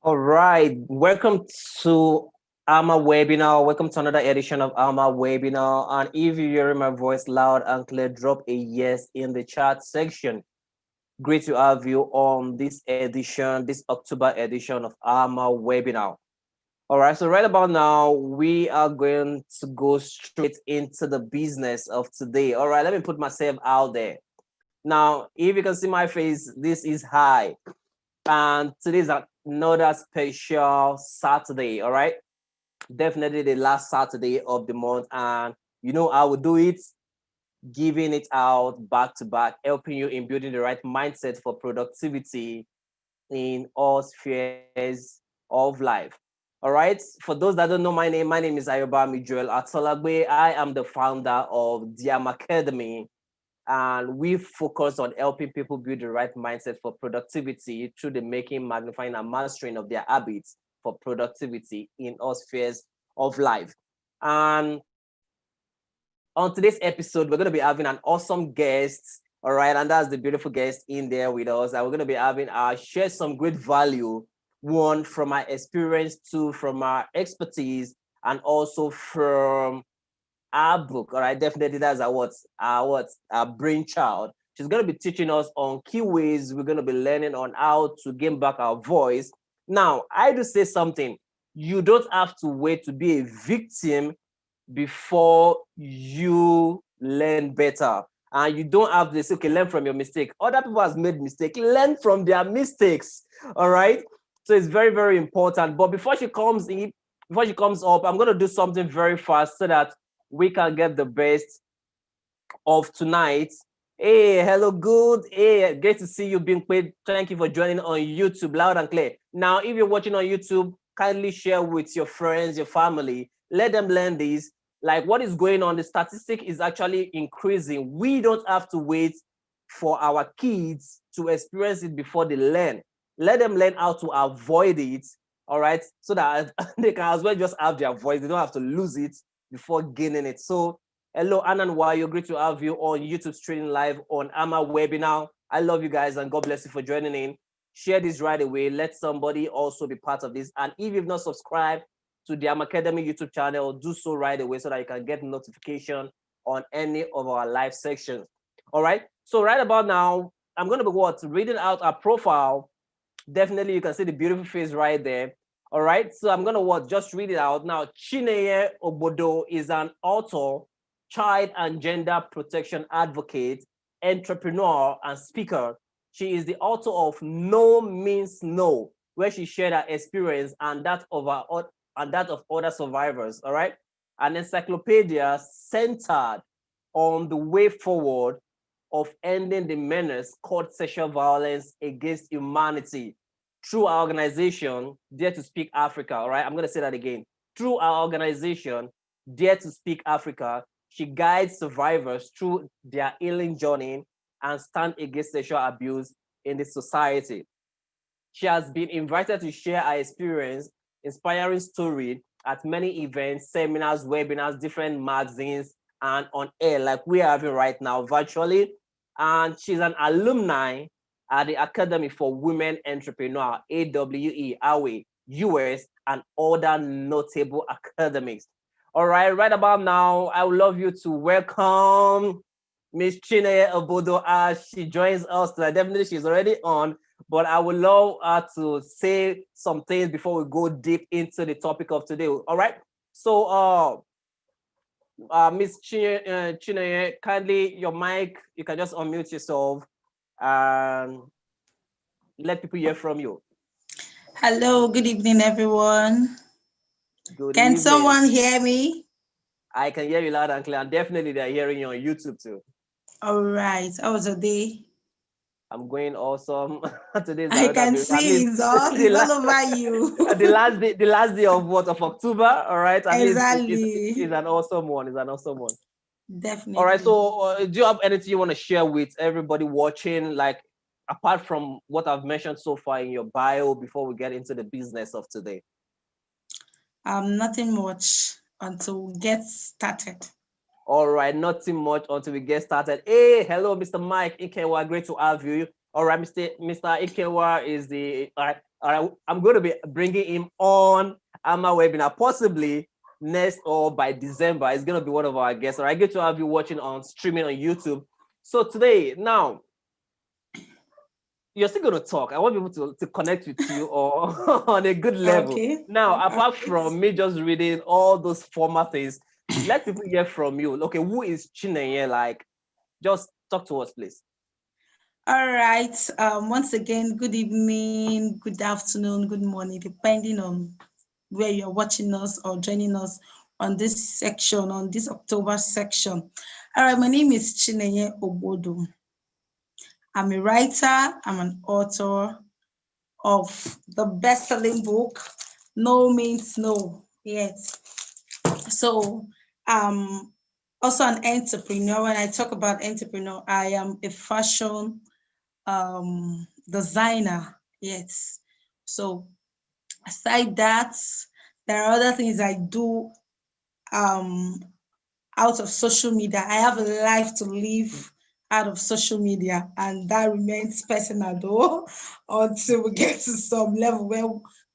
All right, welcome to AMA webinar. Welcome to another edition of AMA webinar. And if you're hearing my voice loud and clear, drop a yes in the chat section. Great to have you on this edition, this October edition of AMA webinar. All right, so right about now, we are going to go straight into the business of today. All right, let me put myself out there. Now, if you can see my face, this is high. And today is another special Saturday, all right? Definitely the last Saturday of the month. And you know, I will do it, giving it out back to back, helping you in building the right mindset for productivity in all spheres of life. All right. For those that don't know my name is Ayobami Joel Atolagbe. I am the founder of the AMAcademy, and we focus on helping people build the right mindset for productivity through the making, magnifying, and mastering of their habits for productivity in all spheres of life. And on today's episode, we're going to be having an awesome guest. All right. And that's the beautiful guest in there with us. And we're going to be having share some great value, one from our experience, two from our expertise, and also from our book. All right, definitely that's our brainchild. She's going to be teaching us on key ways we're going to be learning on how to gain back our voice. Now, I do say something. You don't have to wait to be a victim before you learn better. And you don't have this, okay, learn from your mistake. Other people has made mistake, learn from their mistakes. All right. So it's very, very important. But before she comes up, I'm going to do something very fast so that we can get the best of tonight. Hey, hello, good. Hey, great to see you being paid. Thank you for joining on YouTube, loud and clear. Now, if you're watching on YouTube, kindly share with your friends, your family. Let them learn this. Like what is going on, the statistic is actually increasing. We don't have to wait for our kids to experience it before they learn. Let them learn how to avoid it, all right? So that they can as well just have their voice. They don't have to lose it before gaining it. So hello, Anan Wayo, great to have you on YouTube streaming live on AMA webinar. I love you guys and God bless you for joining in. Share this right away. Let somebody also be part of this. And if you've not subscribed to the AMAcademy YouTube channel, do so right away so that you can get notification on any of our live sections. All right. So right about now, I'm going to be reading out our profile. Definitely, you can see the beautiful face right there. All right. So I'm going to just read it out. Now, Chinenye Ogbodo is an author, child and gender protection advocate, entrepreneur, and speaker. She is the author of No Means No, where she shared her experience and that of other survivors. All right. An encyclopedia centered on the way forward of ending the menace called sexual violence against humanity through our organization, Dare to Speak Africa. All right. I'm going to say that again. Through our organization, Dare to Speak Africa, she guides survivors through their healing journey and stand against sexual abuse in the society. She has been invited to share her experience, inspiring story at many events, seminars, webinars, different magazines, and on air, like we are having right now virtually. And she's an alumni at the Academy for Women Entrepreneur, AWE, US, and other notable academics. All right about now, I would love you to welcome Miss Chinenye Ogbodo as she joins us today. Definitely, she's already on, but I would love her to say some things before we go deep into the topic of today. All right. So, Miss Chinenye, kindly your mic. You can just unmute yourself and let people hear from you. Hello, good evening, everyone. Good Can evening. someone hear me? I can hear you loud and clear, and definitely they're hearing you on YouTube too. All right. How was the day? I'm going awesome. Today's I another can day. At see least it's all over you. the last day of what of October. All right. At least Exactly. it's an awesome one. It's an awesome one. All right. Definitely. So, do you have anything you want to share with everybody watching? Like, apart from what I've mentioned so far in your bio, before we get into the business of today. Nothing much until we get started. All right, nothing much until we get started. Hey, hello, Mr. Mike Ikewa. Great to have you. All right, Mr. Ikewa is the. All right, I'm going to be bringing him on our webinar, possibly next or by December. It's going to be one of our guests. All right, good to have you watching on streaming on YouTube. So today, now, you're still going to talk. I want people to connect with you or on a good level. Okay. Now, apart Alright. from me just reading all those former things, let people hear from you. Okay, who is Chinenye? Like, just talk to us, please. All right. Once again, good evening, good afternoon, good morning, depending on where you're watching us or joining us on this section, on this October section. All right, my name is Chinenye Ogbodo. I'm a writer, I'm an author of the best-selling book, No Means No. Yes. So also an entrepreneur. When I talk about entrepreneur, I am a fashion designer. Yes. So aside that, there are other things I do um, out of social media. I have a life to live out of social media, and that remains personal though until we get to some level where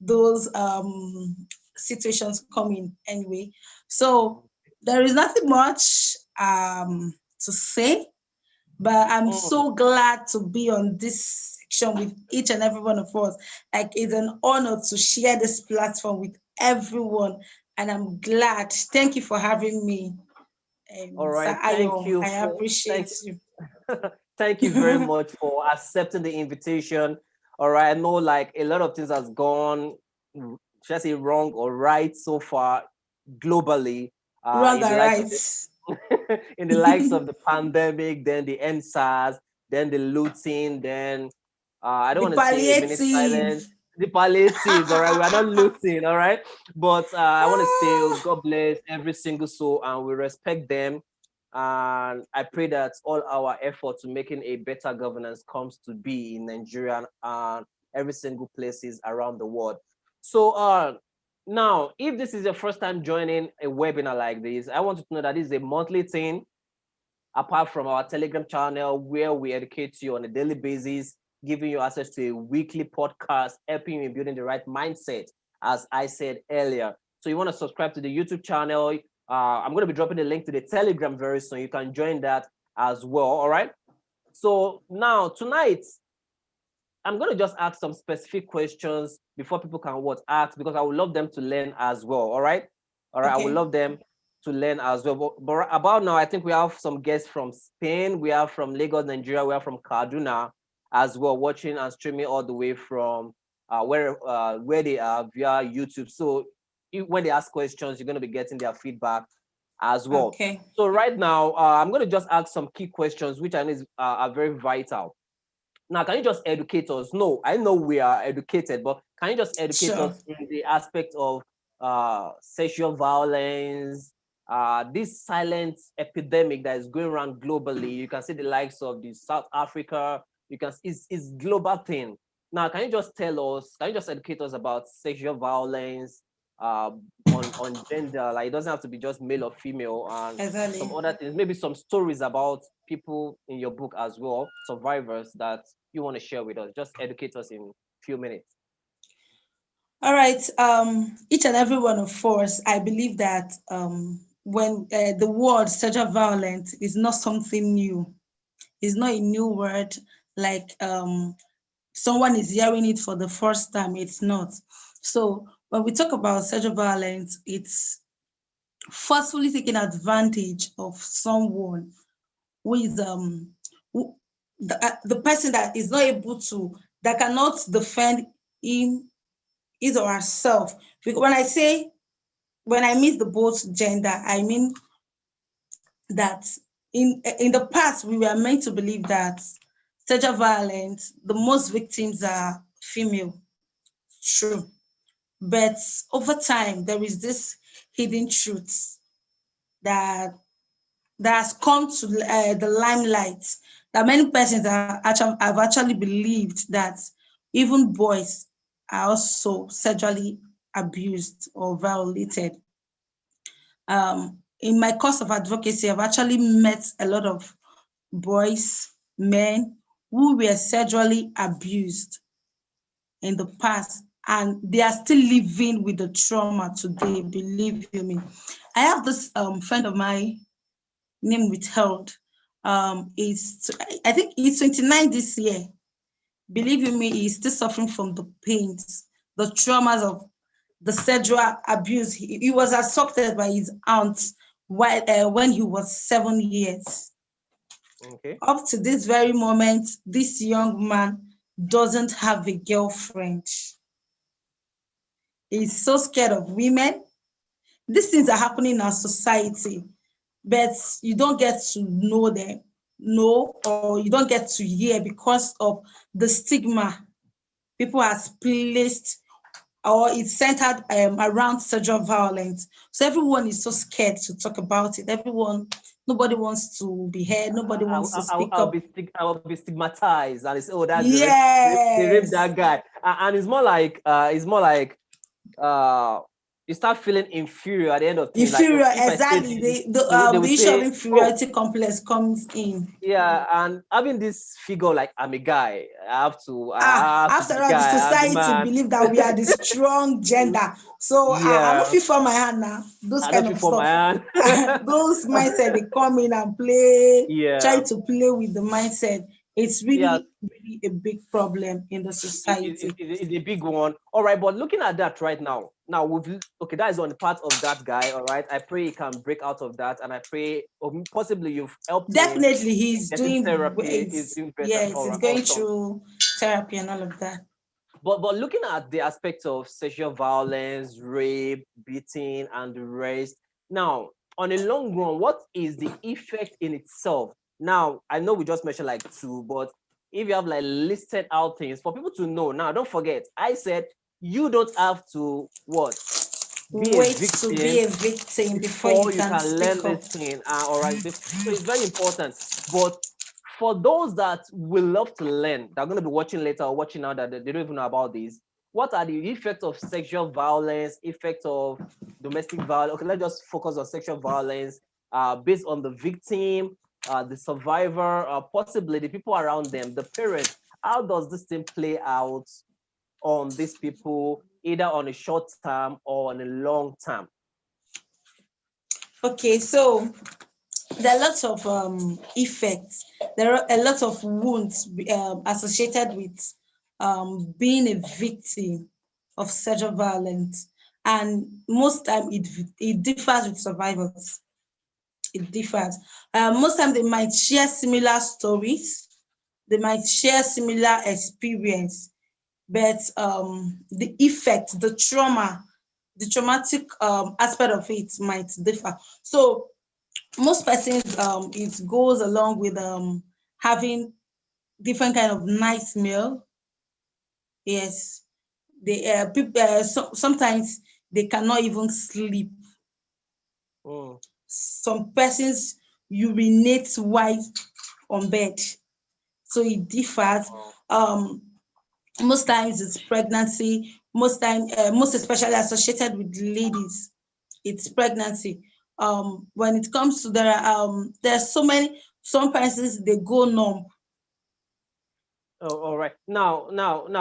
those situations come in anyway. So there is nothing much to say, but I'm Mm. so glad to be on this section with each and every one of us. Like, it's an honor to share this platform with everyone, and I'm glad. Thank you for having me, All Sir right, thank Ayo. you I for appreciate thank you. thank you very much for accepting the invitation. All right, I know like a lot of things has gone, should I say wrong or right so far globally, Wrong in the and likes of right. in the likes of the pandemic, then the NSAS, then the looting, then I don't The want to say a minute silence. palliative. The palliatives, all right. We are not looting, all right. But I want to say, oh, God bless every single soul, and we respect them. And I pray that all our effort to making a better governance comes to be in Nigeria and every single places around the world. So, now, if this is your first time joining a webinar like this, I want you to know that this is a monthly thing, apart from our Telegram channel where we educate you on a daily basis, giving you access to a weekly podcast, helping you in building the right mindset, as I said earlier. So you want to subscribe to the YouTube channel. I'm going to be dropping the link to the Telegram very soon. You can join that as well. All right. So now tonight, I'm going to just ask some specific questions before people can what ask, because I would love them to learn as well. All right. All right. I would Okay. love them to learn as well. But about now, I think we have some guests from Spain. We have from Lagos, Nigeria. We have from Kaduna as well, watching and streaming all the way from where they are via YouTube. So when they ask questions, you're going to be getting their feedback as well. Okay. So right now, I'm going to just ask some key questions, which I know are very vital. Now, can you just educate us? No, I know we are educated, but can you just educate Sure. us in the aspect of sexual violence, this silent epidemic that is going around globally? You can see the likes of the South Africa. You can it's global thing. Now, can you just tell us? Can you just educate us about sexual violence uh, on gender? Like, it doesn't have to be just male or female, and some Exactly. other things. Maybe some stories about people in your book as well, survivors that you want to share with us. Just educate us in a few minutes. All right. Each and every one of us, I believe that when the word sexual violence is not something new, it's not a new word like someone is hearing it for the first time. It's not. So when we talk about sexual violence, it's forcefully taking advantage of someone who is who, the person that is not able to, that cannot defend him, his or herself. Because when I miss the both gender, I mean that in the past we were meant to believe that sexual violence, the most victims are female. True. But over time, there is this hidden truth that has come to the limelight, that many persons have actually believed that even boys are also sexually abused or violated. In my course of advocacy, I've actually met a lot of boys, men who were sexually abused in the past, and they are still living with the trauma today, believe you me. I have this friend of mine, name withheld. Is I think he's 29 this year. Believe you me, he's still suffering from the pains, the traumas of the sexual abuse. He was assaulted by his aunt when he was 7 years. Okay. Up to this very moment, this young man doesn't have a girlfriend. He's so scared of women. These things are happening in our society, but you don't get to know, or you don't get to hear because of the stigma people has placed, or it's centered around sexual violence. So everyone is so scared to talk about it. Nobody wants to be heard. Nobody wants to speak up. I'll be stigmatized, and it's, oh, that's they raped Yes. that guy, and it's more like you start feeling inferior at the end of things. Inferior, like, if exactly. this, The they will issue of say, oh, inferiority complex comes in. yeah, and having this figure like, I'm a guy, I have to After be the all, the guy, I'm the society man. believe that we are the strong gender. So I'm not Yeah, fit for my hand now. Those I don't kind feel of for my stuff. hand. Those mindset, they come in and play, try Yeah, to play with the mindset. It's yeah. really, really a big problem in the society. It's a big one. All right, but looking at that right now, okay, that is on the part of that guy. All right, I pray he can break out of that, and I pray, or possibly you've helped him Definitely, he's getting doing therapy. Is it's doing better. yes, All he's right, going awesome. through therapy and all of that. But looking at the aspect of sexual violence, rape, beating, and the rest. Now, on a long run, what is the effect in itself? Now, I know we just mentioned like two, but if you have like listed out things for people to know, now don't forget, I said you don't have to what? Be a Wait to be victim a victim before you before you can can learn speak up. this thing. All right. So it's very important. But for those that will love to learn, they're going to be watching later or watching now that they don't even know about this. What are the effects of sexual violence, effects of domestic violence? Okay, let's just focus on sexual violence based on the victim, the survivor, possibly the people around them, the parents. How does this thing play out on these people, either on a short term or on a long term? Okay, so there are lots of effects. There are a lot of wounds associated with being a victim of sexual violence, and most time it differs with survivors. It differs. Most time they might share similar stories, they might share similar experience, but the effect, the trauma, the traumatic aspect of it might differ. So most persons it goes along with having different kind of nightmare. Yes, they people sometimes they cannot even sleep. Mm. Some persons urinate while on bed, so it differs. um Most times it's pregnancy, most especially associated with ladies, it's pregnancy. When it comes to there's so many, some persons they go numb. Oh, all right. Now,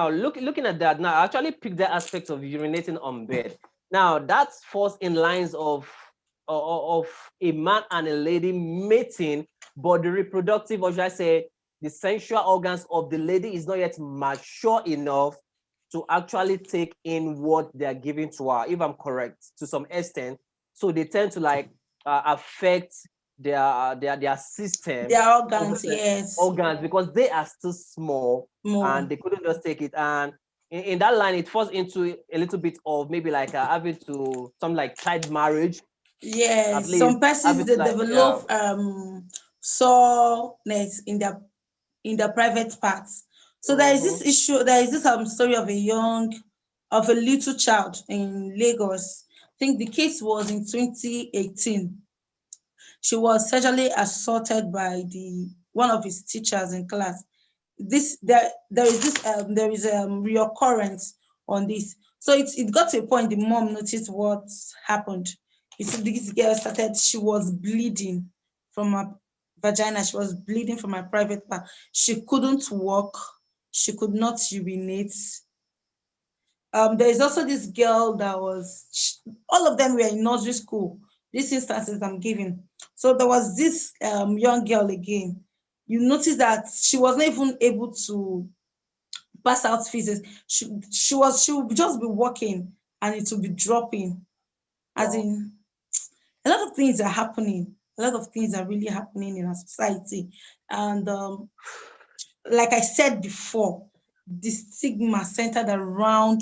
looking at that. Now, I actually picked that aspect of urinating on bed. Now, that falls in lines of a man and a lady mating, but the reproductive, or should I say, the sensual organs of the lady is not yet mature enough to actually take in what they are giving to her, if I'm correct, to some extent. So they tend to like affect their system Their of organs, yes, organs because they are still small more. and they couldn't just take it. And in that line, it falls into a little bit of maybe like having to some like child marriage, at Yes, least some persons having to they like yeah. develop soreness in their private parts. So there is this Mm-hmm. issue. There is this story of a little child in Lagos. I think the case was in 2018. She was sexually assaulted by the one of his teachers in class. There is reoccurrence on this. So it got to a point the mom noticed what happened. You see, this girl started, she was bleeding from her vagina. She was bleeding from my private part. She couldn't walk. She could not urinate. There is also this girl that all of them were in nursery school. These instances I'm giving. So there was this young girl again. You notice that she was not even able to pass out physics. She would just be walking and it would be dropping. As Wow. in, a lot of things are happening. A lot of things are really happening in our society. And like I said before, the stigma centered around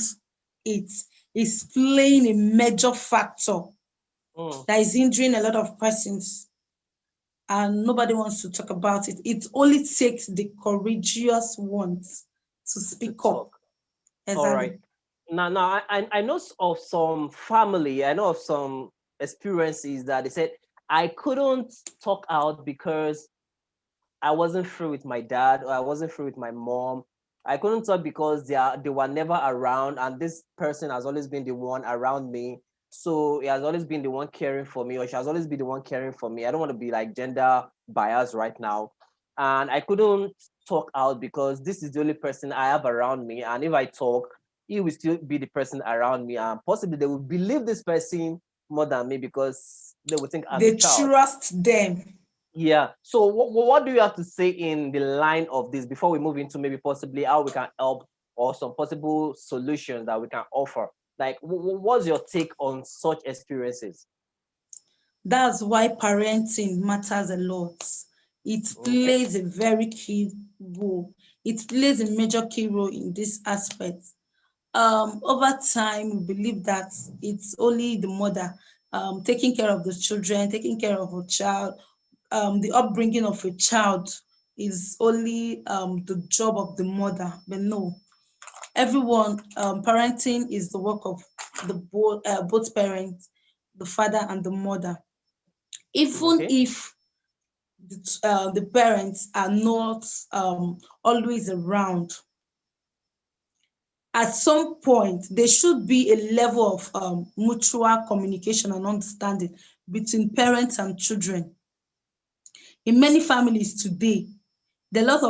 it is playing a major factor Mm, that is hindering a lot of persons, and nobody wants to talk about it. It only takes the courageous ones to to speak up. talk. All right. Exactly. Now I know of some family, I know of some experiences that they said I couldn't talk out because I wasn't free with my dad or I wasn't free with my mom. I couldn't talk because they were never around, and this person has always been the one around me. So he has always been the one caring for me, or she has always been the one caring for me. I don't want to be like gender biased right now. And I couldn't talk out because this is the only person I have around me. And if I talk, he will still be the person around me. And possibly they will believe this person more than me because they will think I'm a They child. trust them. Yeah. So what do you have to say in the line of this before we move into maybe possibly how we can help or some possible solutions that we can offer? Like, what's your take on such experiences? That's why parenting matters a lot. It Okay. plays a very key role. It plays a major key role in this aspect. Over time, we believe that it's only the mother taking care of the children, taking care of a child. The upbringing of a child is only the job of the mother. But no, everyone, parenting is the work of the both parents, the father and the mother. Even Okay. if the parents are not always around, at some point there should be a level of mutual communication and understanding between parents and children. In many families today, there are a lot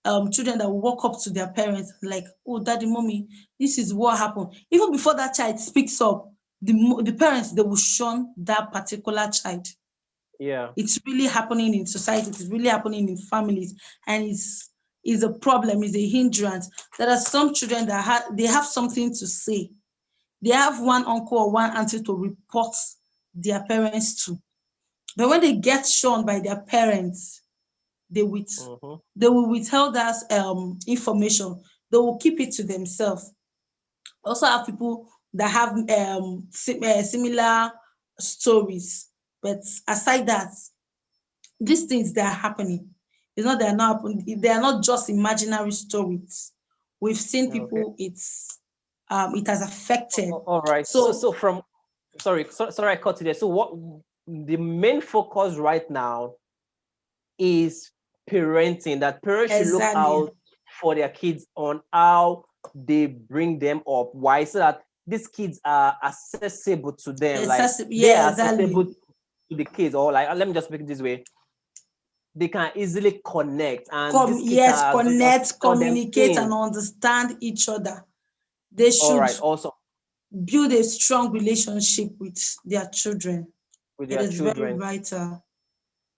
of children that walk up to their parents like, oh, daddy, mommy, this is what happened. Even before that child speaks up, the parents, they will shun that particular child. Yeah. It's really happening in society. It's really happening in families, and is a problem. Is a hindrance. There are some children that they have something to say. They have one uncle or one auntie to report their parents to. But when they get shown by their parents, they with Mm-hmm. they will withhold that information. They will keep it to themselves. Also have people that have similar stories. But aside that, these things that are happening, it's not they're not happening, they are not just imaginary stories. We've seen Okay. people, it has affected. All right. So So from sorry I cut you there. So what the main focus right now is parenting, that parents should look exactly, out for their kids on how they bring them up. Why? So that these kids are accessible to them, like they yeah, are accessible exactly. to the kids, or like let me just make it this way, they can easily connect and these kids Yes, can just connect, tell them communicate, and things. understand each other. They All should right, also build a strong relationship with their children. with It their is very children. vital.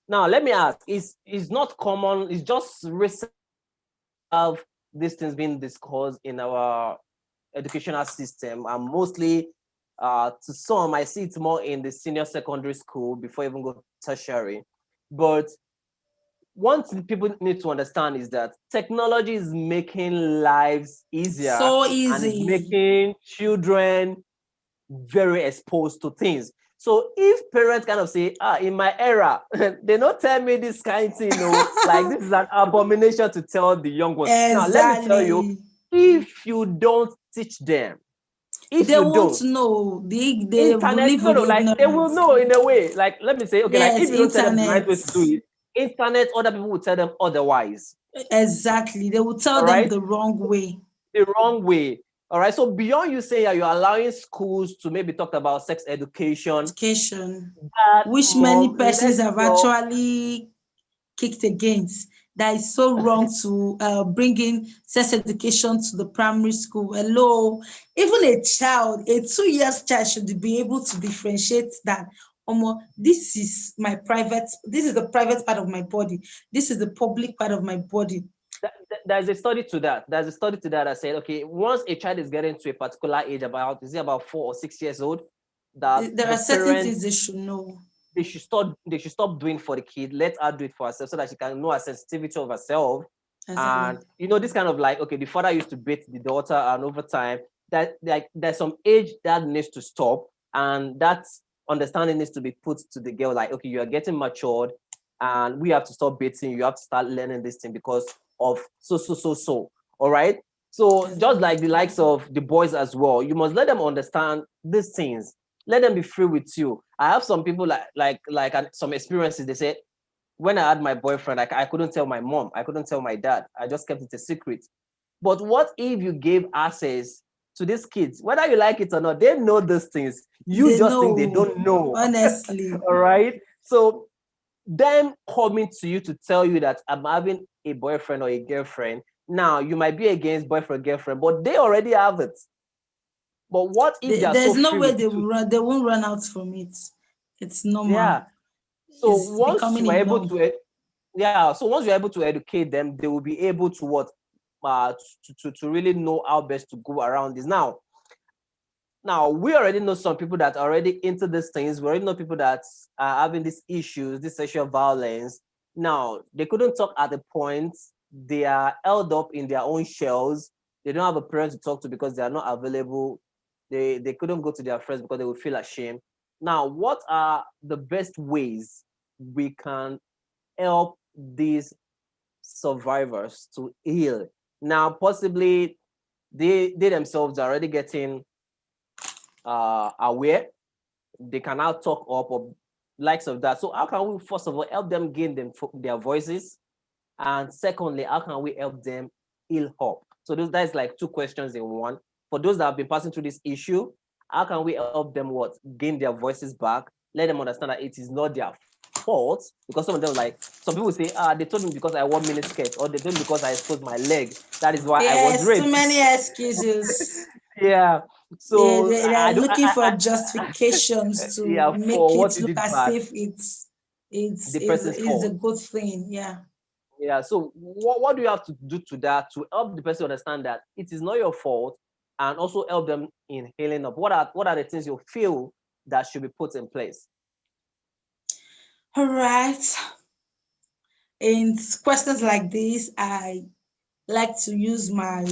Now let me ask, is not common, it's just recent have these things being discussed in our educational system, and mostly to some I see it more in the senior secondary school before even go to tertiary. But one thing people need to understand is that technology is making lives easier So and is easy. making children very exposed to things. So if parents kind of say, in my era, they don't tell me this kind of thing, like this is an abomination to tell the young ones. Now, let me tell you, Exactly. if you don't teach them, if They you won't don't, know. They will internet, live no, with no, like they will ignorance. know in a way. Like, let me say, okay, like Yes, if you don't tell them the right internet. way to do it, internet, other people will tell them otherwise. Exactly. They will tell All them right, the wrong way. the wrong way. All right. So beyond you saying that you're allowing schools to maybe talk about sex education, Education, dad, which many mom, persons let have your actually kicked against. That is so wrong to bring in sex education to the primary school. Hello, even a child, a 2 years child should be able to differentiate that. This is my private, this is the private part of my body. This is the public part of my body. There's a study to that. There's a study to that said, okay, once a child is getting to a particular age, about 4 or 6 years old, that There the are certain parents, things they should know. they should stop doing for the kid. Let her do it for herself so that she can know her sensitivity of herself. Exactly. And this kind of like, okay, the father used to beat the daughter, and over time that like there's some age that needs to stop, and that understanding needs to be put to the girl, like, okay, you are getting matured, and we have to stop beating. You have to start learning this thing because of so. All right. So just Exactly. like the likes of the boys as well, you must let them understand these things. Let them be free with you. I have some people some experiences. They say, when I had my boyfriend, I couldn't tell my mom, I couldn't tell my dad. I just kept it a secret. But what if you gave access to these kids, whether you like it or not? They know these things. You They just think they know, don't know. honestly. All right. So them coming to you to tell you that I'm having a boyfriend or a girlfriend. Now you might be against boyfriend, girlfriend, but they already have it. But what if they are so There's no free way with they you? will run. They won't run out from it. It's normal. Yeah. So It's once becoming you are a able norm. to, yeah. So once you're able to educate them, they will be able to to really know how best to go around this. Now we already know some people that are already into these things. We already know people that are having these issues, this sexual violence. Now they couldn't talk at the point. They are held up in their own shells. They don't have a parent to talk to because they are not available. They couldn't go to their friends because they would feel ashamed. Now, what are the best ways we can help these survivors to heal? Now, possibly they themselves are already getting aware. They can now talk up or likes of that. So how can we first of all help them gain their voices? And secondly, how can we help them heal up? So that's like two questions in one. For those that have been passing through this issue, how can we help them gain their voices back? Let them understand that it is not their fault, because some of them, like some people say, they told me because I wore miniskirt, or they told me because I exposed my leg. That is why I was Yes, too raped. many excuses. Yeah. They, So they I are don't. looking for justifications to Yeah, make for it what you look did as bad, if it's the person's is a fault. good thing. Yeah. Yeah. So what do you have to do to that to help the person understand that it is not your fault, and also help them in healing up? What are the things you feel that should be put in place? All right. In questions like this, I like to use my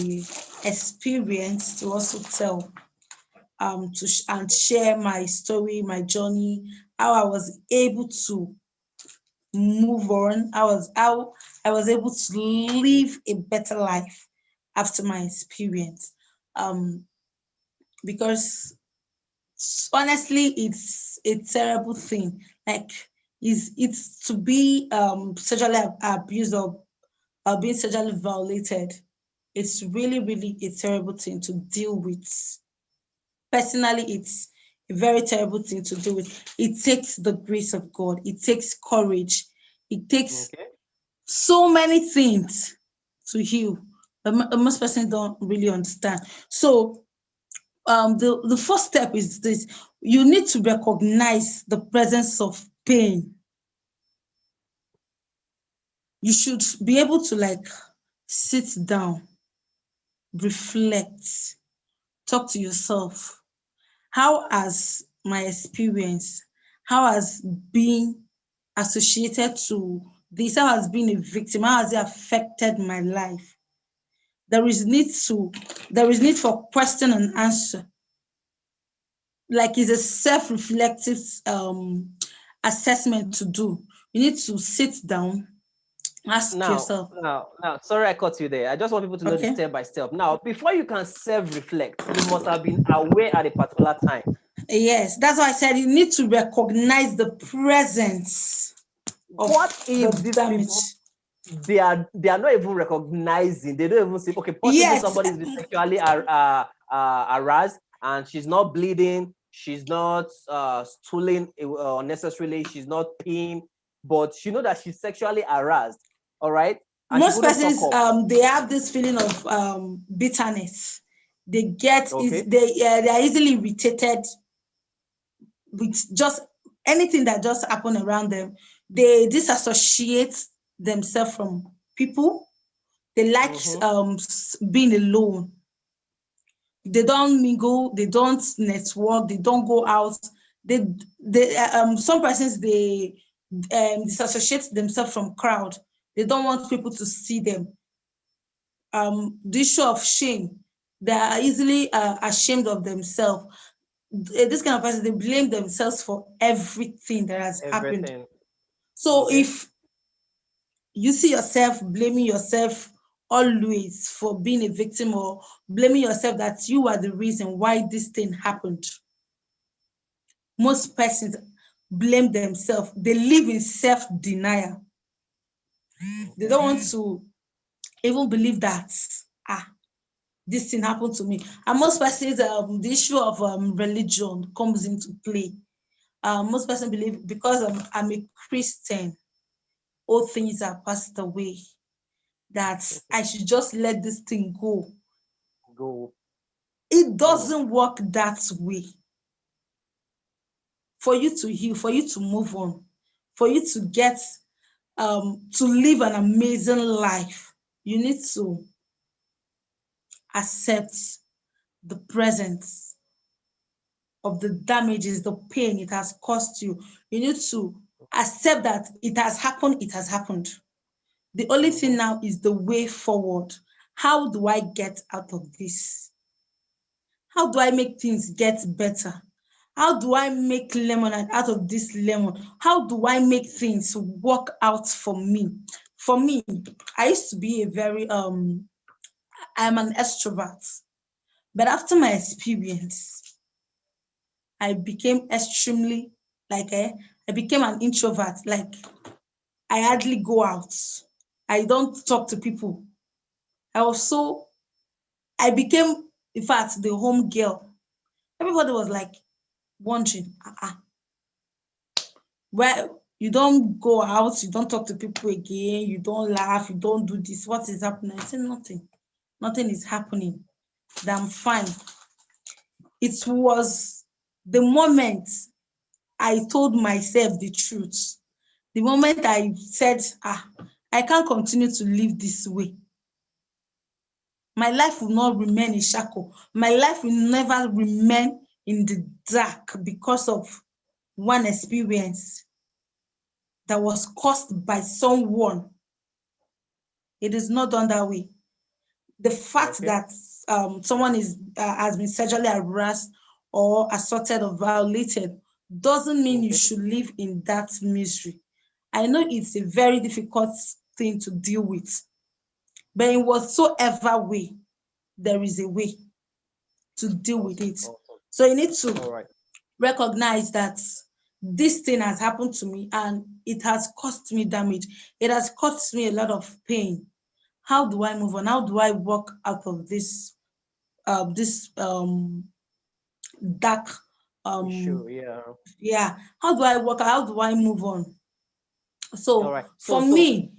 experience to also tell and share my story, my journey, how I was able to move on. How I was able to live a better life after my experience. Um, because honestly, it's a terrible thing. Like, it's to be sexually abused or being sexually violated. It's really, really a terrible thing to deal with. Personally, it's a very terrible thing to deal with. It takes the grace of God. It takes courage. It takes Okay. so many things to heal. But most persons don't really understand. So the first step is this: you need to recognize the presence of pain. You should be able to like sit down, reflect, talk to yourself. How has my experience, how has being associated to this, how has been a victim, how has it affected my life? There is need to, there is need for question and answer. Like, it's a self-reflective assessment to do. You need to sit down, ask Now, yourself, sorry I cut you there. I just want people to know the okay? step by step. Now, before you can self-reflect, you must have been aware at a particular time. Yes, that's why I said you need to recognize the presence of What the if these damage. people, they are not even recognizing? They don't even see. Okay, possibly Yes, somebody is being sexually harassed, and she's not bleeding. She's not stooling unnecessarily. She's not peeing. but she know that she's sexually harassed, all right, and she Most couldn't talk persons up. they have this feeling of bitterness. They get is Okay. they are easily irritated with just anything that just happen around them. They disassociate themselves from people. They like Mm-hmm. being alone. They don't mingle, they don't network, they don't go out. They some persons they disassociate themselves from crowd. They don't want people to see them. The issue of shame, they are easily ashamed of themselves. This kind of person, they blame themselves for everything that has happened. Everything. So Okay. if you see yourself blaming yourself always for being a victim, or blaming yourself that you are the reason why this thing happened, most persons blame themselves. They live in self-denial. They Okay. don't want to even believe that ah, this thing happened to me. And most persons, the issue of religion comes into play. Most persons believe because I'm a Christian, all things are passed away, that I should just let this thing go. Go. It Mm. doesn't work that way. For you to heal, for you to move on, for you to get to live an amazing life, you need to accept the presence of the damages, the pain it has caused you. You need to accept that it has happened, it has happened. The only Mm-hmm. thing now is the way forward. How do I get out of this? How do I make things get better? How do I make lemonade out of this lemon? How do I make things work out for me? For me, I used to be a very I'm an extrovert. But after my experience, I became extremely I became an introvert. Like I hardly go out. I don't talk to people. I was so I became, in fact, the home girl. Everybody was like wondering, well, you don't go out, you don't talk to people again, you don't laugh, you don't do this. What is happening? I said nothing. Nothing is happening. That I'm fine. It was the moment I told myself the truth. The moment I said, I can't continue to live this way. My life will not remain in shackle. My life will never remain in the dark because of one experience that was caused by someone. It is not done that way. The fact Okay. that someone has been sexually harassed or assaulted or violated doesn't mean you Okay. should live in that misery. I know it's a very difficult thing to deal with, but in whatsoever way, there is a way to deal with Awesome. it. Awesome. So you need to All right. recognize that this thing has happened to me and it has caused me damage. It has caused me a lot of pain. How do I move on? How do I walk out of this dark Issue. um Yeah. yeah, how do I walk? How do I move on? All So right. for me,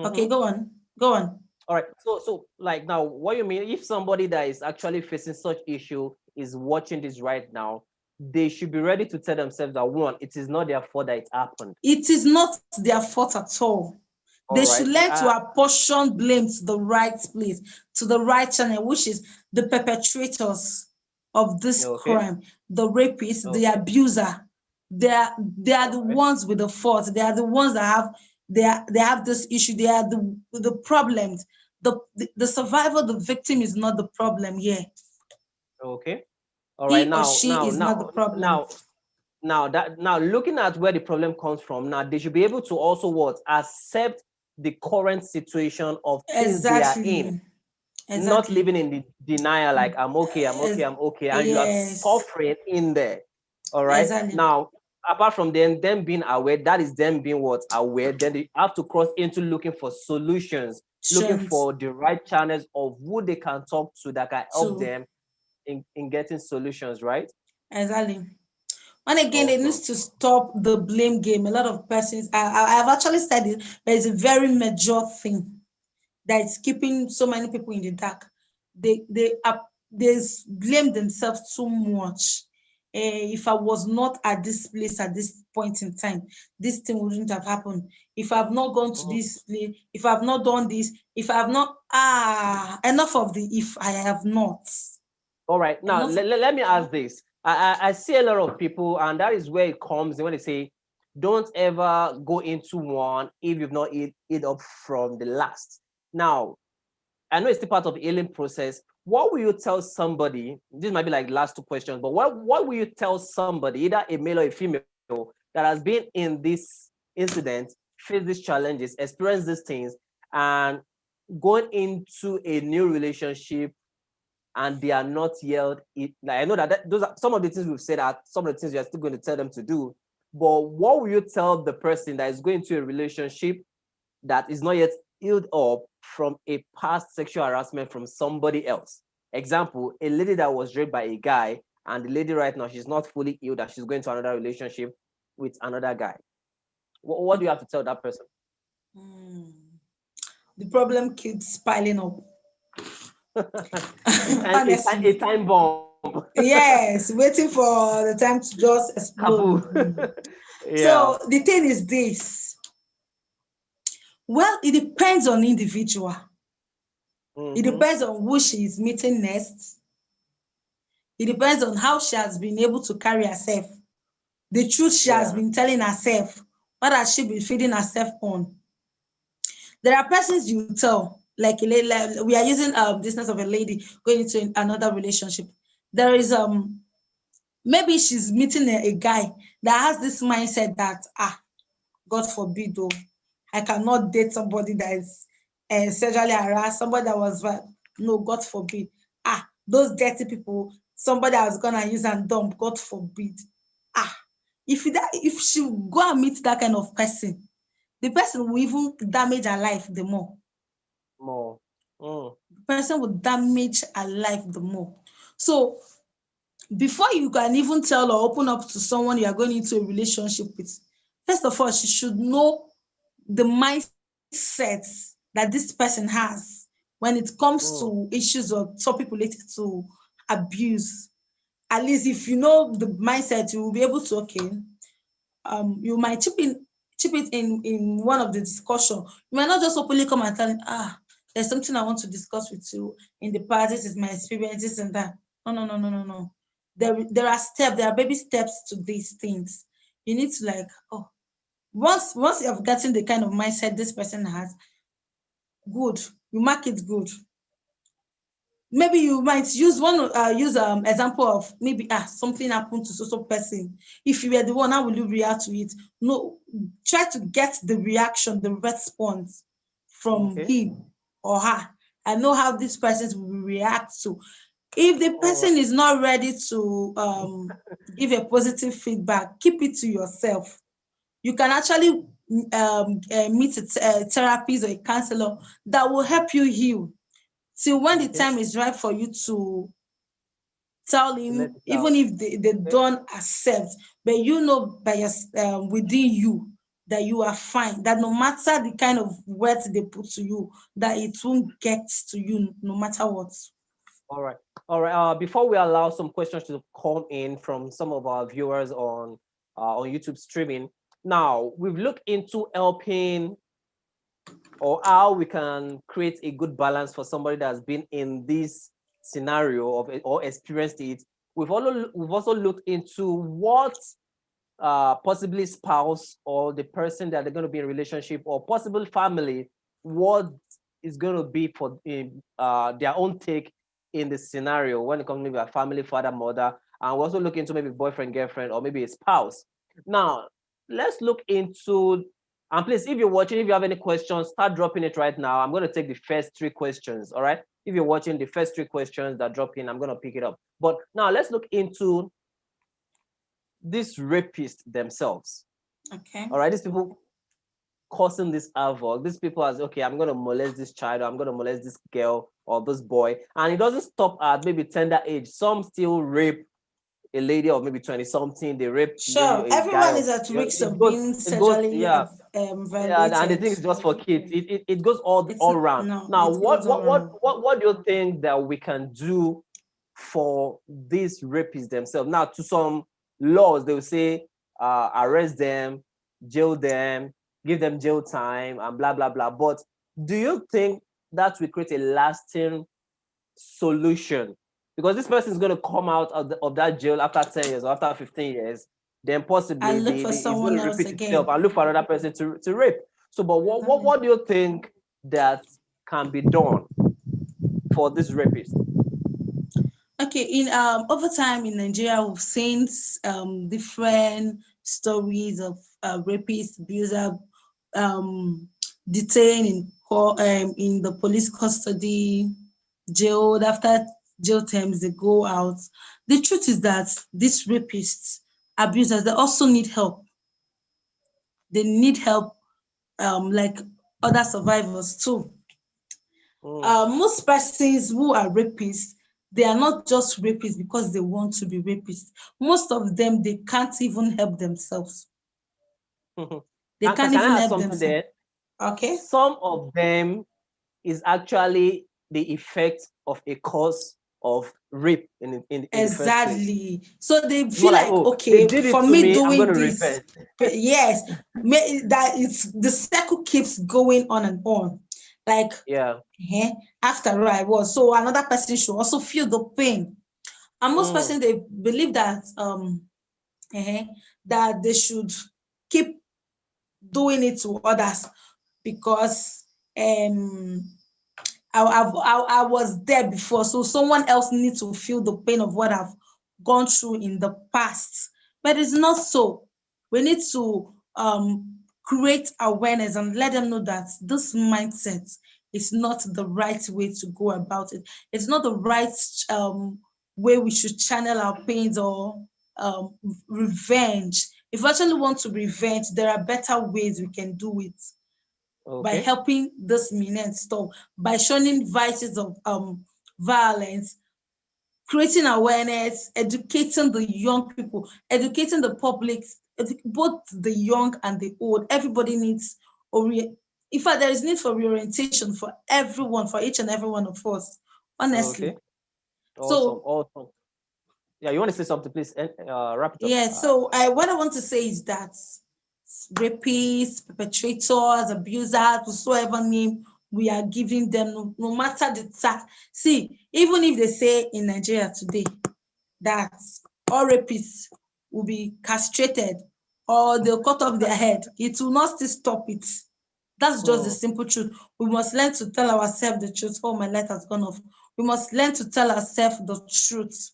okay, Mm-hmm. go on, go on. All right. So like now, what you mean if somebody that is actually facing such issue is watching this right now, they should be ready to tell themselves that one, it is not their fault that it happened. It is not their fault at all. All They should right. learn to apportion blame to the right place, to the right channel, which is the perpetrators of this Okay. crime, the rapist, the Okay. abuser. They are the All right. ones with the fault. They are the ones that have they have this issue. They are the problems. The survivor, the victim is not the problem here. Okay. All right. He or Now, she now, is not the now, problem. now, now looking at where the problem comes from, now they should be able to also what accept the current situation of things they are in, Exactly. not Exactly. living in the denial like I'm okay, I'm okay, I'm okay, and you are Yes. suffering in there. All right. Exactly. Now, apart from them being aware, that is them being what aware, then they have to cross into looking for solutions, looking Strength for the right channels of who they can talk to that can help to them in getting solutions, right? exactly. And again, they need Okay. to stop the blame game. A lot of persons, I've actually said it, but it's a very major thing that is keeping so many people in the dark. They blame themselves too much. If I was not at this place at this point in time, this thing wouldn't have happened. If I've not gone to Mhm. this place, if I've not done this, if I've not enough of the if I have not. All right. Now, Enough of let me ask this. I see a lot of people, and that is where it comes in when they say, don't ever go into one if you've not eat up from the last. Now, I know it's still part of the healing process. What will you tell somebody? This might be like last two questions, but what will you tell somebody, either a male or a female, that has been in this incident, faced these challenges, experienced these things, and going into a new relationship and they are not yelled it? Like, I know that those are some of the things we've said, are some of the things you're still going to tell them to do. But what will you tell the person that is going to a relationship that is not yet healed up from a past sexual harassment from somebody else? Example, a lady that was raped by a guy, and the lady right now, she's not fully healed, and she's going to another relationship with another guy. What do you have to tell that person? Hmm. The problem keeps piling up. A Honestly. time bomb. Yes, waiting for the time to just Kaboom. explode. Yeah. So the thing is this. Well, it depends on individual. It Mm-hmm. depends on who she is meeting next. It depends on how she has been able to carry herself. The truth she has Yeah. been telling herself. What has she been feeding herself on? There are persons you tell, like, we are using business of a lady going into another relationship. There is maybe she's meeting a guy that has this mindset that God forbid, though, I cannot date somebody that is sexually harassed, somebody that was no, God forbid. Those dirty people, somebody that was gonna use and dump, God forbid. Ah, if she go and meet that kind of person, the person will even damage her life the more. More. Mm. The person will damage her life the more. So before you can even tell or open up to someone you are going into a relationship with, first of all, she should know the mindset that this person has when it comes to Mm. issues or topic related to abuse. At least if you know the mindset, you will be able to, okay, you might chip it in one of the discussion. You might not just openly come and tell me, there's something I want to discuss with you in the past. This is my experience, this and that. No, no, no, no, no, no. There are baby steps to these things. You need to, like, once you have gotten the kind of mindset this person has, good, you mark it good. Maybe you might use example of maybe something happened to so person. If you were the one, how will you react to it? No, try to get the reaction, the response from Okay. him or her. I know how this person will react to. If the All right. person is not ready to give a positive feedback, keep it to yourself. You can actually meet a therapist or a counselor that will help you heal till when the Okay. time is right for you to tell To let him, it even out. if they Okay. don't accept, but you know by your within you that you are fine, that no matter the kind of words they put to you, that it won't get to you no matter what. All right. All right. Before we allow some questions to come in from some of our viewers on YouTube streaming, now we've looked into helping or how we can create a good balance for somebody that's been in this scenario of it or experienced it. We've also looked into what possibly spouse or the person that they're going to be in a relationship or possible family, what is going to be for their own take in the scenario when it comes to maybe a family, father, mother, and we also look into maybe boyfriend, girlfriend, or maybe a spouse. Now, let's look into, and please, if you're watching, if you have any questions, start dropping it right now. I'm going to take the first three questions, all right? If you're watching, the first three questions that drop in, I'm going to pick it up. But now let's look into these rapists themselves. Okay. All right, these people causing this havoc. These people are okay, I'm gonna molest this child, or I'm gonna molest this girl or this boy, and it doesn't stop at maybe tender age. Some still rape a lady of maybe 20 something, they rape Sure, maybe a guy everyone of, is at risk of goes, being it goes, sexually yeah, yeah, and the violated. thing is just for kids. It goes It's all around. no, Now, it goes all around. what do you think that we can do for these rapists themselves? Now, to some laws, they will say arrest them, jail them, give them jail time, and blah blah blah. But do you think that will create a lasting solution? Because this person is going to come out of that jail after 10 years or after 15 years, then possibly And look for it's going someone to else repeat itself again. and look for another person to rape. So, but what do you think that can be done for this rapist? Okay, in over time in Nigeria, we've seen different stories of rapists, abusers, um, detained in the police custody, jailed. After jail terms, they go out. The truth is that these rapists, abusers, they also need help. They need help, like other survivors too. Mm. Most persons who are rapists, they are not just rapists because they want to be rapists. Most of them, they can't even help themselves. They can't Can even I add help something themselves. there? Okay? Some of them is actually the effect of a cause of rape in the first place. Exactly. So they It's more feel like, like, oh, they okay, did it for to me me, I'm going doing to this, repent. but yes, that it's the circle keeps going on and on. Like, Yeah. after I was, so another person should also feel the pain. And most Mm. persons, they believe that eh, that they should keep doing it to others because I was there before, so someone else needs to feel the pain of what I've gone through in the past. But it's not so. We need to create awareness and let them know that this mindset is not the right way to go about it. It's not the right way we should channel our pains or um, revenge. If we actually want to revenge, there are better ways we can do it by Okay. helping this men stop, by showing vices of violence, creating awareness, educating the young people, educating the public, both the young and the old. Everybody needs in fact, there is need for reorientation for everyone, for each and every one of us, honestly. Okay. Awesome. So Awesome. Yeah, you want to say something, please? Wrap it up. yeah, so what I want to say is that rapists, perpetrators, abusers, whatsoever name we are giving them, no matter the tax. See, even if they say in Nigeria today that all rapists will be castrated or they'll cut off their head, it will not still stop it. That's just the Mm. simple truth. We must learn to tell ourselves the truth. Oh, my light has gone off. We must learn to tell ourselves the truth.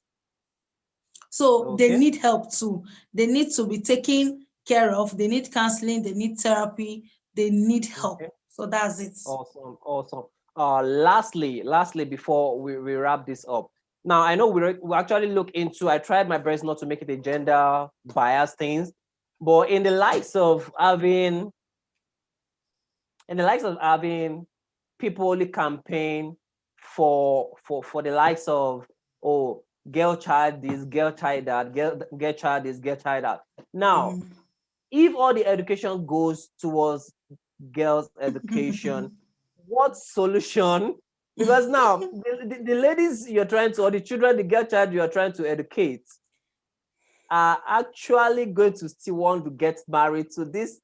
So they Okay. need help too. They need to be taken care of. They need counseling. They need therapy. They need help. Okay. So that's it. Awesome. Awesome. Lastly, before we wrap this up. Now, I know we actually look into, I tried my best not to make it a gender bias things, but in the likes of having people only campaign for the likes of, oh, girl child this, girl child that, girl child this, girl child that. Now, if all the education goes towards girls' education, what solution? Because now the ladies you're trying to, or the children, the girl child you're trying to educate, are actually going to still want to get married to this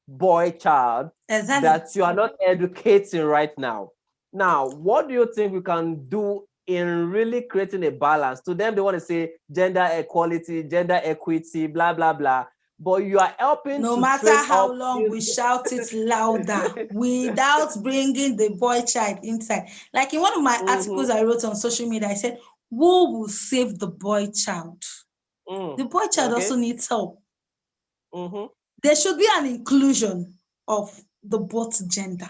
boy child Exactly. that you are not educating right now. Now, what do you think we can do in really creating a balance? To them, they want to say gender equality, gender equity, blah, blah, blah. But you are helping No to matter train how up long these. we shout it louder without bringing the boy child inside. Like in one of my Mhm, articles I wrote on social media, I said, who will save the boy child? mm, The boy child also okay. needs help. Mm-hmm. There should be an inclusion of the both gender.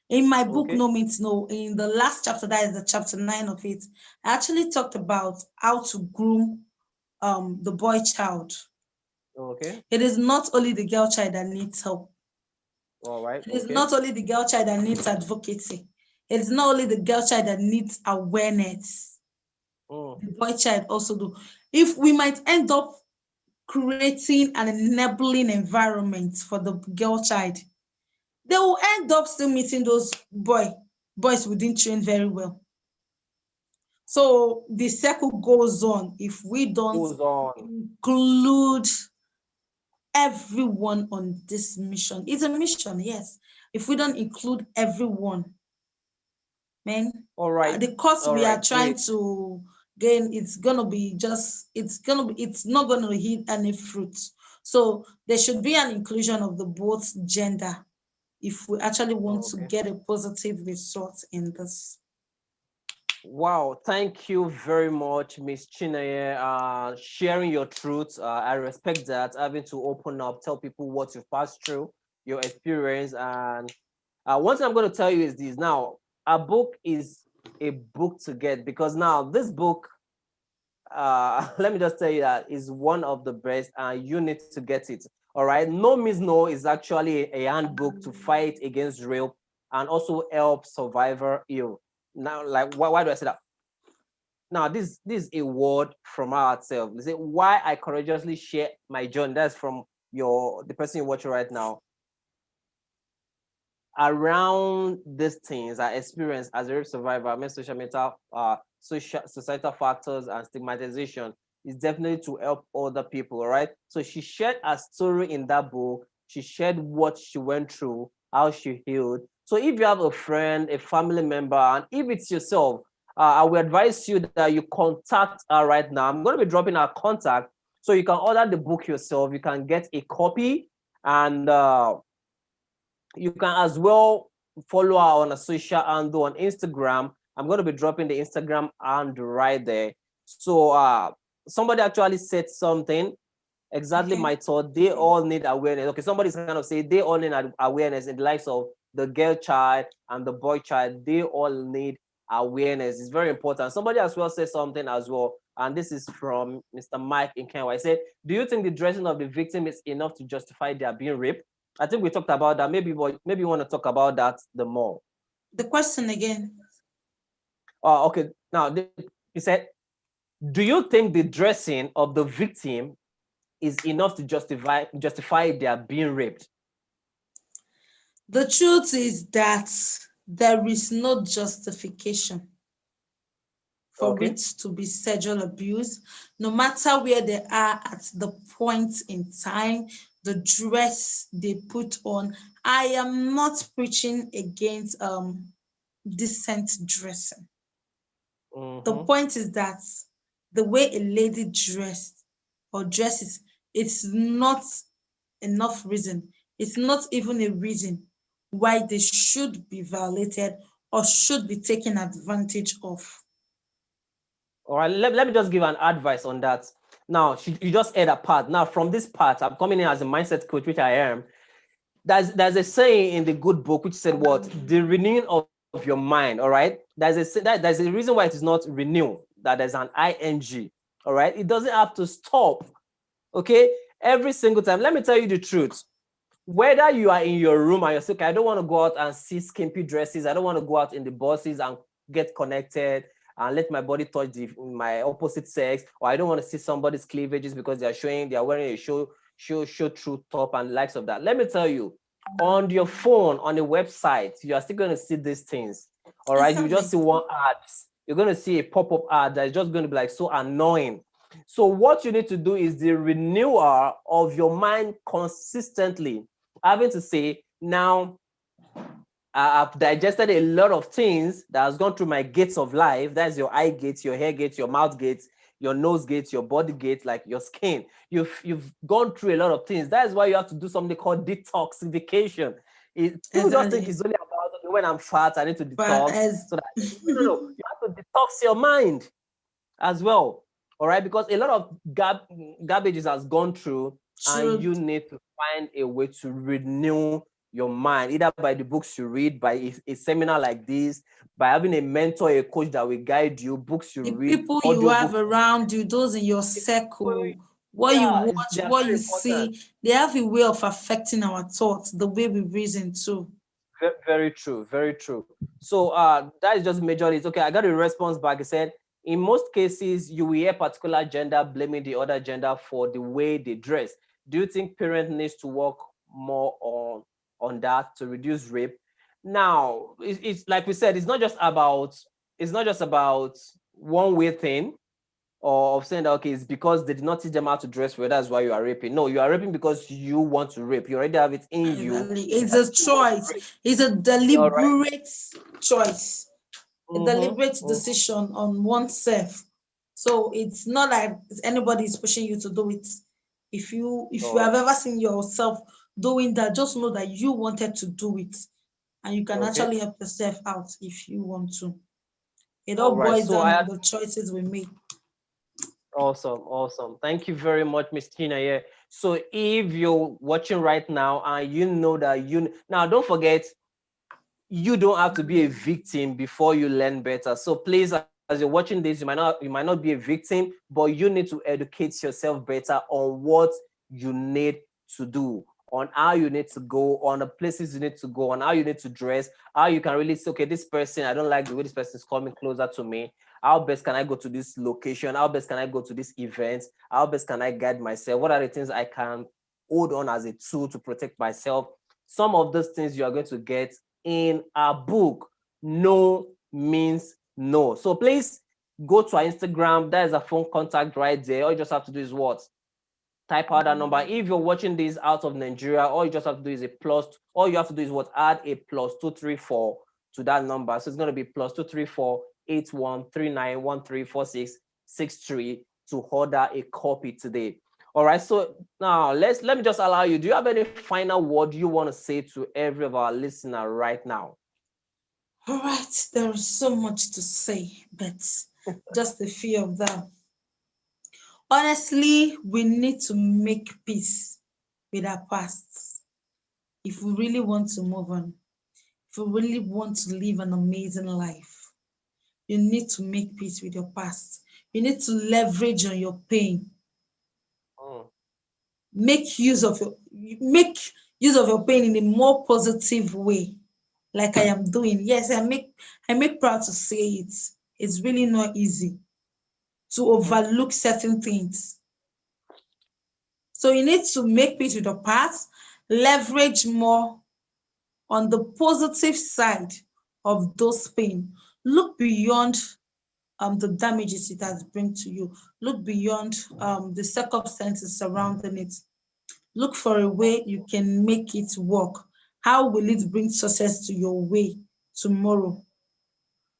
In my book, Okay. No Means No, in the last chapter, that is the chapter 9 of it, I actually talked about how to groom the boy child. Okay. It is not only the girl child that needs help. All right. It is Okay. not only the girl child that needs advocacy. It is not only the girl child that needs awareness. the boy child also do. If we might end up creating an enabling environment for the girl child, they will end up still meeting those boys who didn't train very well. So the circle goes on if we don't Goes on. include everyone on this mission. It's a mission, yes. If we don't include everyone, man, All right. the course All we are right. trying Great. to gain, it's not gonna hit any fruit. So there should be an inclusion of the both gender if we actually want to Okay. get a positive result in this. Wow, thank you very much, Miss Chinenye, sharing your truth. I respect that, having to open up, tell people what you've passed through, your experience. And one thing I'm going to tell you is this. Now, a book is a book to get, because now this book, let me just tell you that is one of the best, and you need to get it. All right. No Means No is actually a handbook to fight against rape and also help survivor heal. Now, like, why do I say that? Now, this is a word from ourselves. They say why I courageously share my journey. That's from the person you're watching right now. Around these things I experienced as a rape survivor, I mean societal factors and stigmatization is definitely to help other people. All right. So she shared a story in that book. She shared what she went through, how she healed. So if you have a friend, a family member, and if it's yourself, I will advise you that you contact her right now. I'm going to be dropping her contact so you can order the book yourself. You can get a copy, and you can as well follow her on a social handle on Instagram. I'm going to be dropping the Instagram handle right there. So somebody actually said something exactly Okay. my thought. They all need awareness. Okay, somebody's kind of say they all need awareness in the likes of the girl child and the boy child. They all need awareness. It's very important. Somebody as well said something as well, and this is from Mr. Mike in Kenya. I said, "Do you think the dressing of the victim is enough to justify their being raped?" I think we talked about that. Maybe you want to talk about that the more. The question again. Okay. Now he said, "Do you think the dressing of the victim is enough to justify their being raped?" The truth is that there is no justification for it Okay. to be sexual abuse, no matter where they are at the point in time, the dress they put on. I am not preaching against decent dressing. The Mm-hmm. point is that the way a lady dressed or dresses, it's not enough reason. It's not even a reason why they should be violated or should be taken advantage of. All right. Let me just give an advice on that. Now, you just add a part. Now, from this part, I'm coming in as a mindset coach, which I am. There's a saying in the good book which said what the renewing of your mind. All right, there's a reason why it is not renew, that there's an ing. All right, it doesn't have to stop. Okay, every single time. Let me tell you the truth. Whether you are in your room and you're sick, I don't want to go out and see skimpy dresses. I don't want to go out in the buses and get connected and let my body touch my opposite sex, or I don't want to see somebody's cleavages because they're wearing a show through top and likes of that. Let me tell you, on your phone, on the website, you are still going to see these things. All right, you just Exactly. see one ad. You're going to see a pop-up ad that is just going to be like so annoying. So what you need to do is the renewal of your mind consistently. Having to say, now I've digested a lot of things that has gone through my gates of life. That's your eye gates, your hair gates, your mouth gates, your nose gates, your body gates, like your skin. You've gone through a lot of things. That's why you have to do something called detoxification. People just think Exactly. it's only about, okay, when I'm fat, I need to But detox. as So that no. You have to detox your mind as well. All right, because a lot of garbages has gone through, and truth, you need to find a way to renew your mind, either by the books you read, by a seminar like this, by having a mentor, a coach that will guide you, books you the read, people you audio have books. around you, those in your circle, what you Yeah, watch, they are what very you important. see, they have a way of affecting our thoughts, the way we reason too. Very true, very true. So that is just majorly it. Okay, I got a response back. It said, in most cases, you will hear particular gender blaming the other gender for the way they dress. Do you think parent needs to work more on that to reduce rape? Now, it's like we said, it's not just about one way thing, or of saying that okay, it's because they did not teach them how to dress well, that's why you are raping. No, you are raping because you want to rape. You already have it in you Exactly. It's that a you want to choice. rape. It's a All right. deliberate choice, a Mm-hmm. deliberate Mm-hmm. decision on oneself. So it's not like anybody is pushing you to do it. If you All have right. ever seen yourself doing that, just know that you wanted to do it, and you can Okay. actually help yourself out if you want to. It All all right. boils So down I on the choices we make. Awesome, awesome. Thank you very much, Miss Chinenye. So if you're watching right now and you know that you now don't forget, you don't have to be a victim before you learn better. So please, as you're watching this, you might not be a victim, but you need to educate yourself better on what you need to do, on how you need to go, on the places you need to go, on how you need to dress, how you can really say, okay, this person, I don't like the way this person is coming closer to me. How best can I go to this location? How best can I go to this event? How best can I guide myself? What are the things I can hold on as a tool to protect myself? Some of those things you are going to get in our book, No Means No. So please go to our Instagram. That is a phone contact right there. All you just have to do is what? Type out that number. If you're watching this out of Nigeria, all you just have to do is a plus. All you have to do is what? Add a +234 to that number. So it's going to be +234 8139134663 to order a copy today. All right. So now let me just allow you. Do you have any final word you want to say to every of our listener right now? All right, there is so much to say, but just a few of them. Honestly, we need to make peace with our past if we really want to move on, if we really want to live an amazing life. You need to make peace with your past. You need to leverage on your pain. Mm, Make use of your pain in a more positive way, like I am doing. Yes, I make proud to say it. It's really not easy to mhm, overlook certain things. So you need to make peace with your past, leverage more on the positive side of those pain. Look beyond the damages it has bring to you. Look beyond the circumstances surrounding it. Look for a way you can make it work. How will it bring success to your way tomorrow?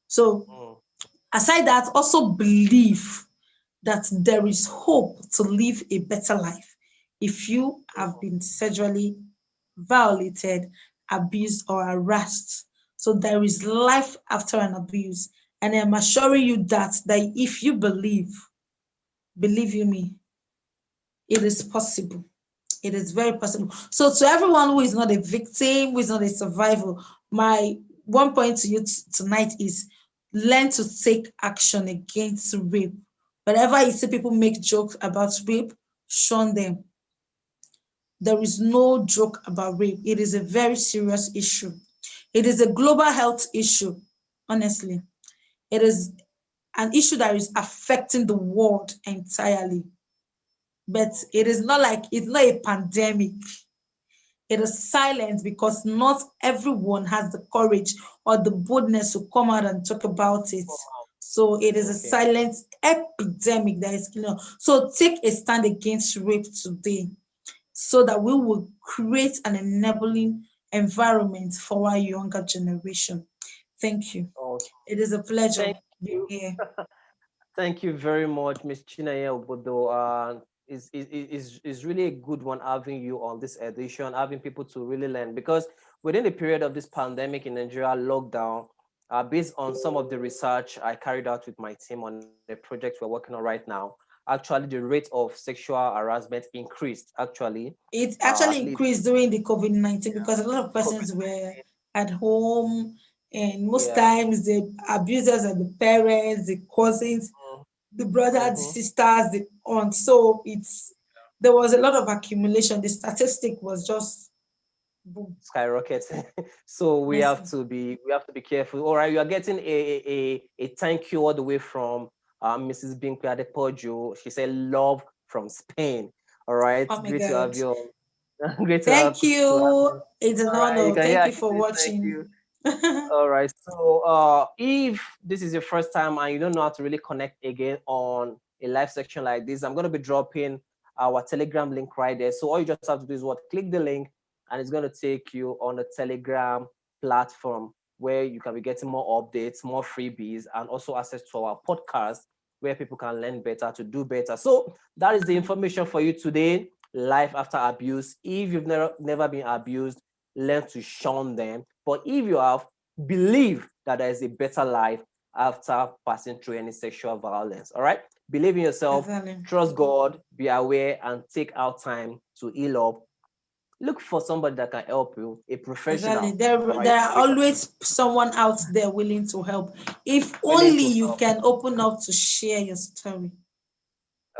So mm. aside that, also believe that there is hope to live a better life if you have been sexually violated, abused, or harassed. So there is life after an abuse. And I'm assuring you that if you believe you me, it is possible. It is very possible. So to everyone who is not a victim, who is not a survivor, my one point to you tonight is learn to take action against rape. Whenever you see people make jokes about rape, shun them. There is no joke about rape. It is a very serious issue. It is a global health issue, honestly. It is an issue that is affecting the world entirely. But it is not like it's not a pandemic. It is silent because not everyone has the courage or the boldness to come out and talk about it. So it is a Okay. silent epidemic that is killing us. So take a stand against rape today so that we will create an enabling environment for our younger generation. Thank you. Awesome. It is a pleasure Thank being you. here. Thank you very much, Miss Chinenye Ogbodo. Is really a good one having you on this edition, having people to really learn because within the period of this pandemic in Nigeria lockdown, based on some of the research I carried out with my team on a project we're working on right now, actually the rate of sexual harassment increased. Actually, It actually at least increased during the COVID-19 because a lot of COVID. persons were at home, and most Yeah. times the abusers are the parents, the cousins, the brothers, the Mm-hmm. sisters, the aunts. So there was a lot of accumulation. The statistic was just boom. Skyrocket. So we have Honestly. to be careful. All right, you are getting a thank you all the way from Mrs. Binky Adepoju. She said love from Spain. All right, Oh my great to have God. you. Great Thank to have you. you. It's an All right, you honor. can Thank hear you she for says thank you. watching. All right. So if this is your first time and you don't know how to really connect again on a live section like this, I'm going to be dropping our Telegram link right there. So all you just have to do is what? Click the link and it's going to take you on the Telegram platform where you can be getting more updates, more freebies, and also access to our podcast where people can learn better to do better. So that is the information for you today. Life after abuse. If you've never been abused, learn to shun them. But if you have, believe that there is a better life after passing through any sexual violence. All right. Believe in yourself, Exactly. trust God, be aware, and take out time to heal up. Look for somebody that can help you, a Exactly. professional. All There right. are always someone out there willing to help. If Willing only to you help. can open up to share your story.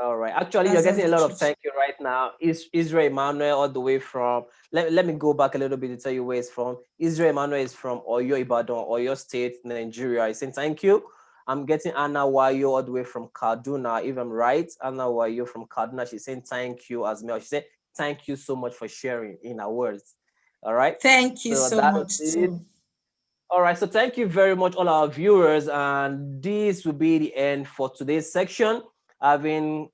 All right. Actually, you're That's just getting a the lot of truth. thank you right now. Israel Emmanuel, all the way from, let me go back a little bit to tell you where it's from. Israel Emmanuel is from Oyo Ibadan, Oyo State, Nigeria. I saying thank you. I'm getting Anna Wayo all the way from Kaduna, if I'm right. Anna Wayo from Kaduna, she's saying thank you as well. She said, thank you so much for sharing in her words. All right. Thank you So so that is much it. too. All right, so thank you very much, all our viewers, and this will be the end for today's section. Having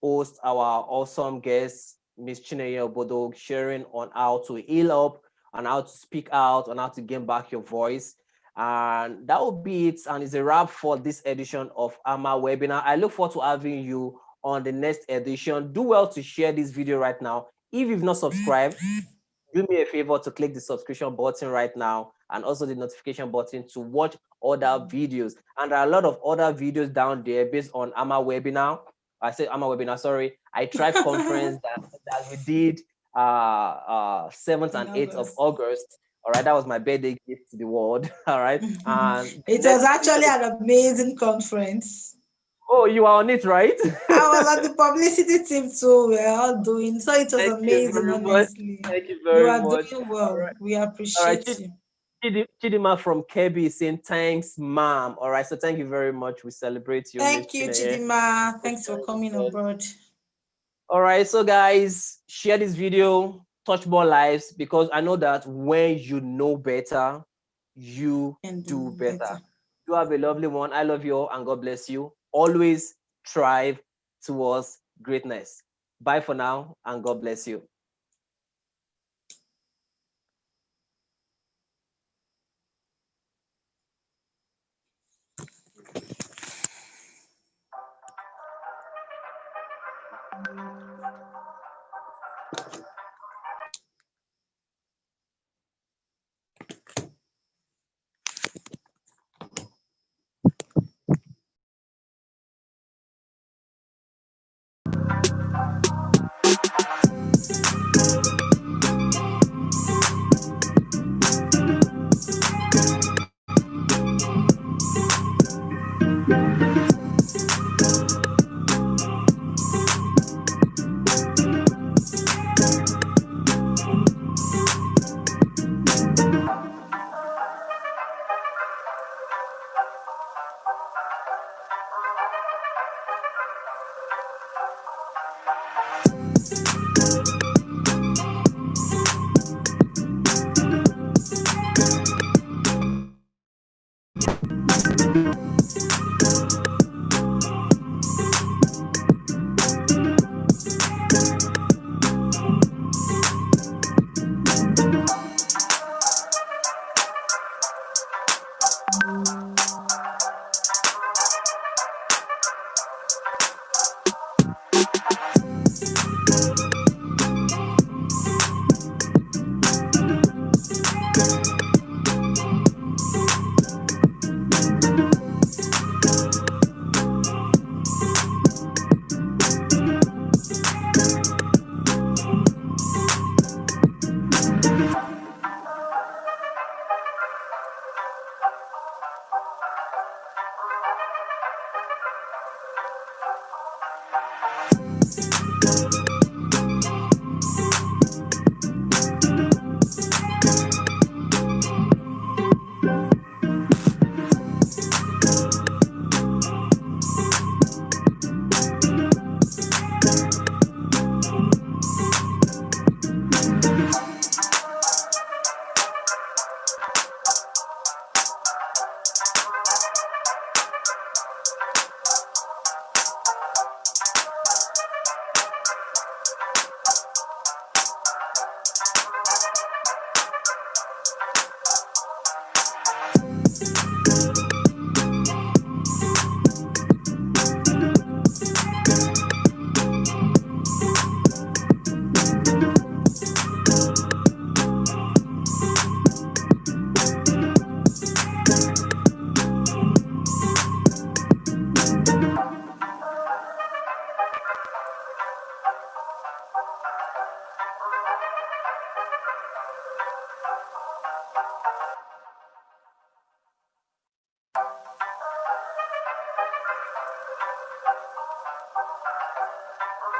host our awesome guest, Miss Chinenye Ogbodo, sharing on how to heal up and how to speak out and how to gain back your voice. And that will be it. And it's a wrap for this edition of AMA webinar. I look forward to having you on the next edition. Do well to share this video right now. If you've not subscribed, do me a favor to click the subscription button right now and also the notification button to watch other videos. And there are a lot of other videos down there based on AMA webinar. I said AMA webinar, sorry. I tried conference that we did 7th In and 8th of August. August. All right, that was my birthday gift to the world. All right. And the It next was actually edition is, an amazing conference. oh, you are on it, right? I was on the publicity team too. We're all doing so. It was Thank you amazing, very much. honestly. Thank you You very are much. doing All well. right. We All right. appreciate you. Chidima from Kebbi is saying thanks, ma'am. All right, so thank you very much. We celebrate you, Miss Thank you, Chinenye. Chidima. Thanks for coming on board. All right, so guys, share this video, touch more lives, because I know that when you know better, you And do do better. better. You have a lovely one. I love you all, and God bless you. Always strive towards greatness. Bye for now, and God bless you.